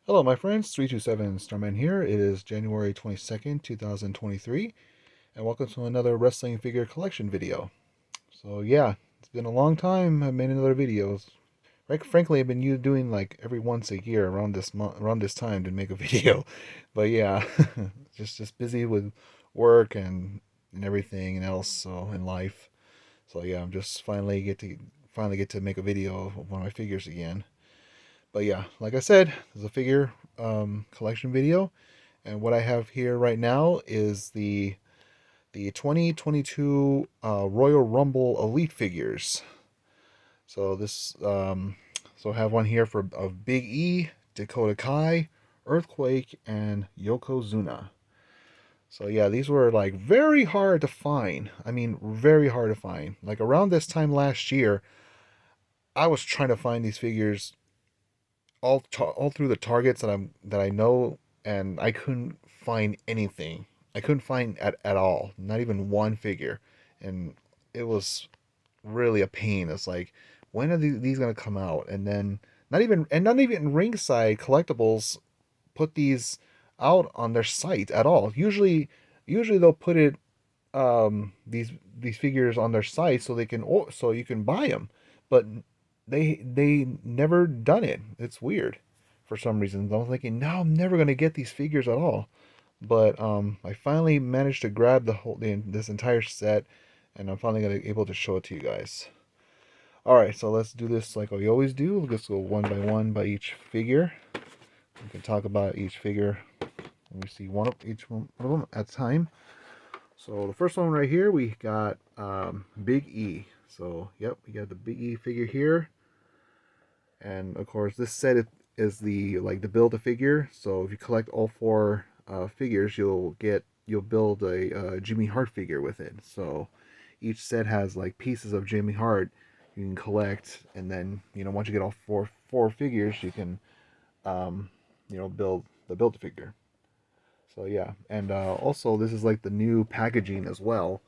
Hello, my friends. 327 Starman here. It is January 22nd, 2023, and welcome to another wrestling figure collection video. So, yeah, it's been a long time. I've made another video. Frankly, I've been doing like every once a year around this month, around this time to make a video. But yeah, just busy with work and everything else, so in life. So yeah, I'm just finally get to make a video of one of my figures again. But yeah, like I said, there's a figure collection video, and what I have here right now is the 2022 Royal Rumble Elite figures. So so I have one here for of Big E, Dakota Kai, Earthquake, and Yokozuna. So yeah, these were like very hard to find. I mean, very hard to find. Like around this time last year, I was trying to find these figures all through the targets that I know, and I couldn't find anything. I couldn't find at all, not even one figure, and it was really a pain. It's like, when are these gonna come out? And then not even Ringside Collectibles put these out on their site at all. Usually they'll put it these figures on their site so so you can buy them, but they never done it. It's weird for some reason. I was thinking, no, I'm never gonna get these figures at all. But I finally managed to grab this entire set, and I'm finally gonna able to show it to you guys. All right, so let's do this like we always do. Let's go one by one by each figure. We can talk about each figure. We see each one of them at a time. So the first one right here, we got Big E. So yep, we got the Big E figure here, and of course this is the build a figure. So if you collect all four figures, you'll build a Jimmy Hart figure with it. So each set has like pieces of Jimmy Hart you can collect, and then once you get all four figures, you can build a figure. So yeah, and also this is like the new packaging as well.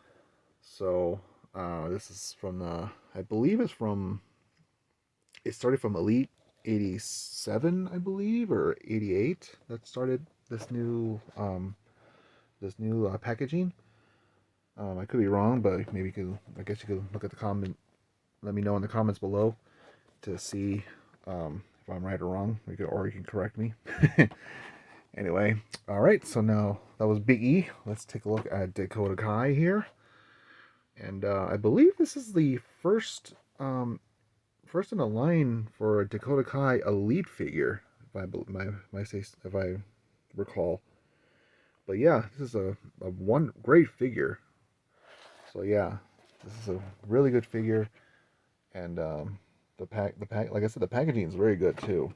So this is from I believe it started from Elite 87, I believe, or 88 that started this new packaging. I could be wrong, but I guess you could look at the comment, let me know in the comments below to see if I'm right or wrong. Or you can correct me. Anyway, all right. So now that was Big E. Let's take a look at Dakota Kai here. And I believe this is the first in a line for a Dakota Kai Elite figure, if I recall. But yeah, this is a one great figure. So yeah, this is a really good figure, and like I said, the packaging is very good too.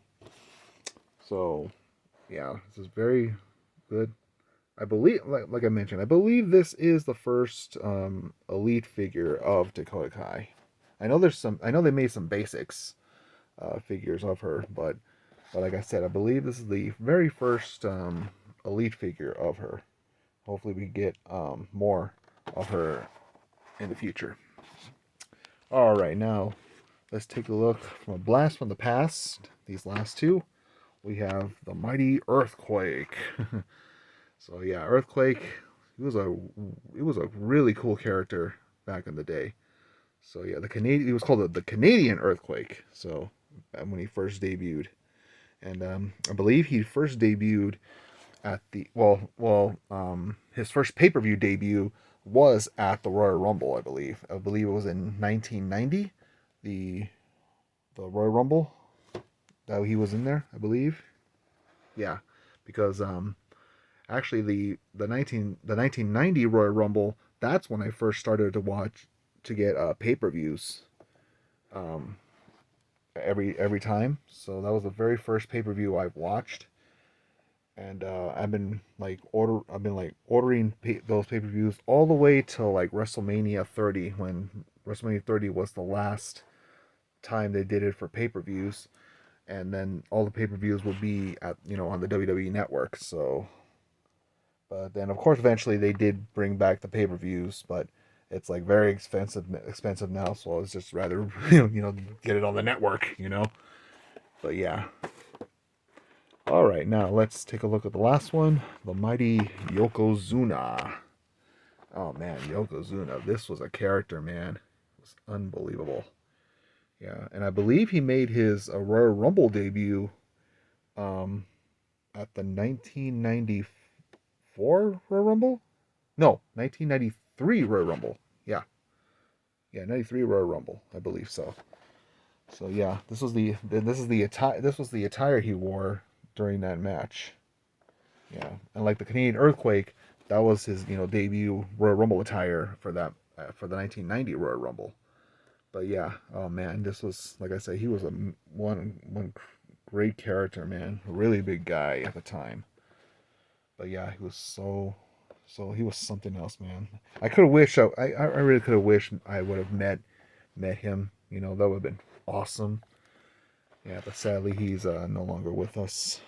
So yeah, this is very good. I believe, like I mentioned, I believe this is the first Elite figure of Dakota Kai. I know they made some basics figures of her, but like I said, I believe this is the very first Elite figure of her. Hopefully, we get more of her in the future. All right, now let's take a look from a blast from the past. These last two, we have the mighty Earthquake. So yeah, Earthquake. He was a it was a really cool character back in the day. So yeah, he was called the Canadian Earthquake. So when he first debuted, and I believe he first debuted at the his first pay per view debut was at the Royal Rumble. I believe it was in 1990, the Royal Rumble that he was in there. I believe, yeah, because actually the 1990 Royal Rumble, that's when I first started to get pay per views um, every time. So that was the very first pay per view I've watched, and I've been like ordering those pay per views all the way till like WrestleMania 30, when WrestleMania 30 was the last time they did it for pay per views, and then all the pay per views will be at on the WWE network. So, but then of course eventually they did bring back the pay per views, but it's like very expensive now. So it's just rather get it on the network. But yeah. All right, now let's take a look at the last one, the mighty Yokozuna. Oh man, Yokozuna, this was a character, man. It was unbelievable. Yeah, and I believe he made his Royal Rumble debut um, at the 1994 Royal Rumble. No, 1993 Royal Rumble. Yeah, 93 Royal Rumble, I believe so. So yeah, this was the attire he wore during that match. Yeah, and like the Canadian Earthquake, that was his debut Royal Rumble attire for that for the 1990 Royal Rumble. But yeah, oh man, this was, like I said, he was a one great character, man. A really big guy at the time. But yeah, he was he was something else, man. I could have wished I really could have wished I would have met him. That would have been awesome. Yeah, but sadly he's no longer with us.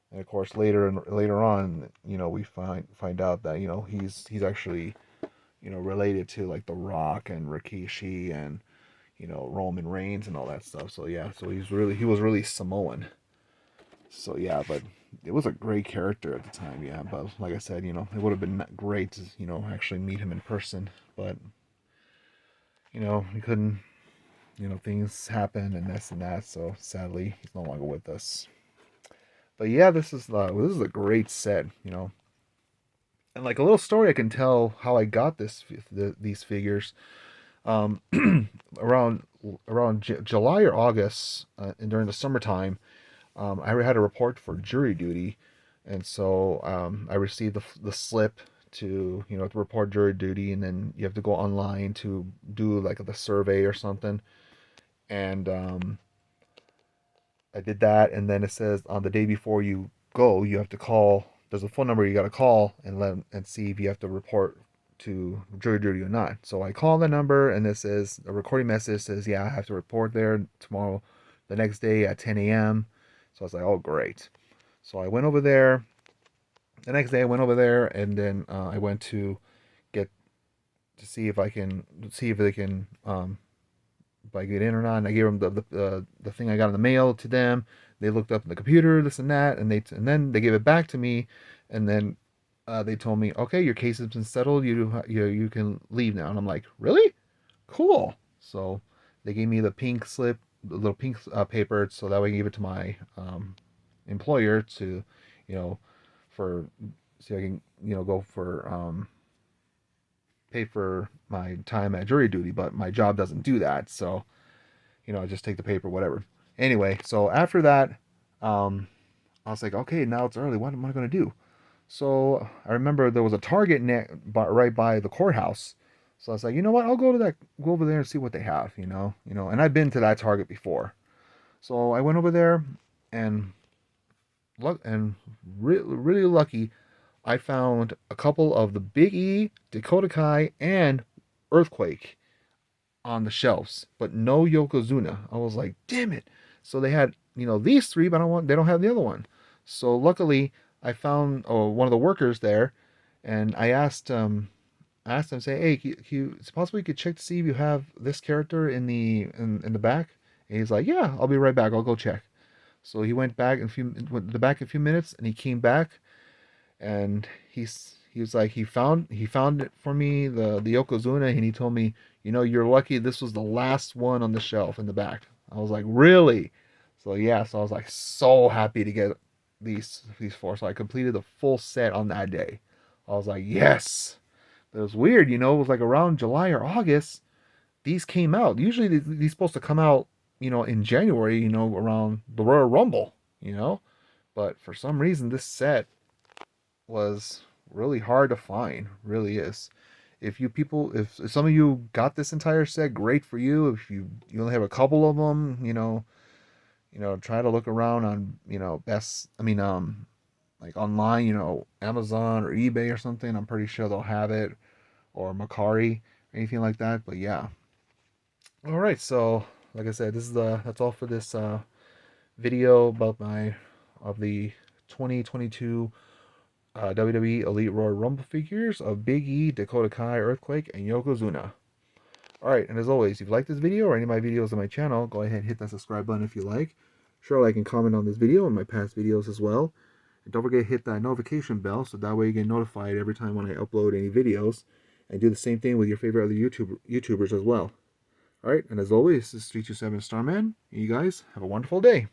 And of course later on, we find out that he's actually related to like The Rock and Rikishi and Roman Reigns and all that stuff. So yeah, so he was really Samoan. So yeah, but it was a great character at the time. Yeah, but like I said, it would have been great to actually meet him in person, but we couldn't. Things happen and this and that. So sadly, he's no longer with us. But yeah, this is a great set. And like a little story I can tell how I got these figures. Um, around July or August, and during the summertime, I had a report for jury duty, and so I received the slip to to report jury duty, and then you have to go online to do like the survey or something, and I did that, and then it says on the day before you go, you have to call. There's a phone number you got to call and see if you have to report to jury duty or not. So I call the number, and it says a recording message says, "Yeah, I have to report there tomorrow, the next day at 10 a.m." So I was like, "Oh, great." So I went over there. The next day I went over there, and then I went to get to see if they can if I get in or not. And I gave them the thing I got in the mail to them. They looked up in the computer, this and that, and then they gave it back to me, and then they told me, okay, your case has been settled. You can leave now. And I'm like, really? Cool. So they gave me the pink slip, the little pink paper, so that way I gave it to my employer to, you know, for so I can go for pay for my time at jury duty, but my job doesn't do that. So, I just take the paper, whatever. Anyway, so after that, I was like, okay, now it's early. What am I going to do? So I remember there was a Target right by the courthouse. So I was like, you know what? I'll go over there and see what they have, And I've been to that Target before. So I went over there and really lucky, I found a couple of the Big E, Dakota Kai, and Earthquake on the shelves, but no Yokozuna. I was like, damn it. So they had, these three, but they don't have the other one. So luckily I found one of the workers there, and I asked him, say, hey, it's possible you could check to see if you have this character in the back? And he's like, yeah, I'll be right back. I'll go check. So he went went back a few minutes, and he came back, and he was like, he found it for me, the Yokozuna, and he told me, you're lucky this was the last one on the shelf in the back. I was like, really? So yeah, so I was like so happy to get these four. So I completed the full set on that day. I was like, yes. It was weird, it was like around July or August these came out. Usually these supposed to come out, in January, around the Royal Rumble, But for some reason this set was really hard to find. Really is. If some of you got this entire set, great for you. If you only have a couple of them, try to look around on, best. I mean, like online, Amazon or eBay or something. I'm pretty sure they'll have it, or Macari, anything like that. But yeah. All right. So, like I said, that's all for this video about the 2022 WWE Elite Royal Rumble figures of Big E, Dakota Kai, Earthquake, and Yokozuna. Alright, and as always, if you like this video or any of my videos on my channel, go ahead and hit that subscribe button if you like. sure like and comment on this video and my past videos as well. And don't forget to hit that notification bell so that way you get notified every time when I upload any videos. And do the same thing with your favorite other YouTubers as well. Alright, and as always, this is 327 Starman. You guys have a wonderful day.